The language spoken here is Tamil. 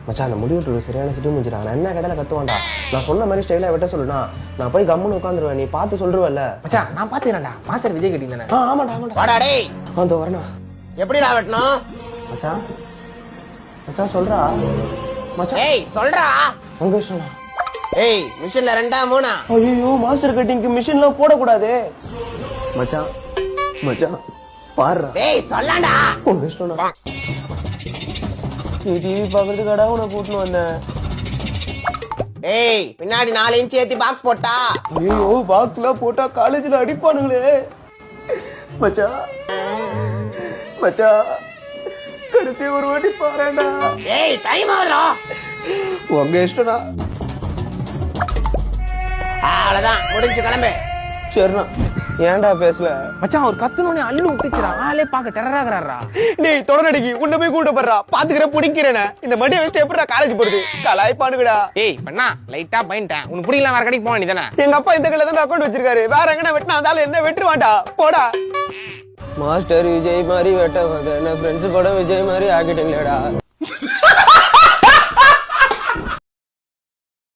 மச்சான் அந்த முடிவு சரியான சிட்டு முடிஞ்சிடா. நான் என்ன கடையில கத்துவான்டா. நான் சொன்ன மாதிரி ஸ்டைலா வெட்ட சொல்லுனா நான் போய் கம்முன்னு உட்காந்துருவேன். நீ பார்த்து சொல்றவல்ல. மச்சான் நான் பாத்துக்கிறேன்டா. மாஸ்டர் விஜய் கட்டிங்க. ஆமாடா ஆமாடா. வாடா டேய். வந்து வரணும். எப்படிடா வெட்டணும்? மச்சான் மச்சான் சொல்றா. மச்சான் ஏய் சொல்றா. உங்க இஷ்டம்டா. ஏய் மிஷின்ல 2 3. ஐயோ மாஸ்டர் கட்டிங்க்கு மிஷின்லாம் போடக்கூடாது. மச்சான் மச்சான் பாருடா. ஏய் சொல்லடா. உங்க இஷ்டம்டா. நீ டிவி பாக்குறதுக்காடா உன கூட்டின்னு வந்தேன். ஏய் பின்னாடி 4 இன்ச் ஏத்தி பாக்ஸ் போட்டா. ஐயோ பாக்ஸ்ல போட்டா காலேஜ்ல அடிப்பானுங்களே. மச்சான் மச்சான் கடைசி ஒரு வாட்டி பாருடா. ஏய் டைம் ஆகுதுடா. உங்க இஷ்டம்டா. அவ்வளவுதான் முடிஞ்சு கிளம்பு. சரிண்ணா. ஏன்டா பேசல? மச்சான் ஒரு கத்துனோனே அள்ளு விட்டுச்சுடா. ஆளே பாக்க டெரராகறாரா. டேய் தொடனடிக்கு உன்ன போய் கூட்ட போறா. பாத்துக்கற புடிக்கிறேனே. இந்த மடியை வச்சு எப்படிடா காலேஜ் போறது? கலாய்ப்பானுங்கடா. ஏய் பண்ணா லைட்டா பைன்ட்டேன். உனக்கு பிடிக்கல வேற கடைக்கு போக வேண்டியதானே. எங்க அப்பா இந்த கடையில தான் அக்கவுண்ட் வச்சிருக்காரு. வேற எங்கனா வெட்டினா அதால என்ன வெட்டுவான்டா. போடா. மாஸ்டர் விஜய் மாதிரி வெட்ட வந்து என்ன ஃப்ரெண்ட்ஸ் கூட விஜய் மாதிரி ஆக்கிட்டீங்களேடா.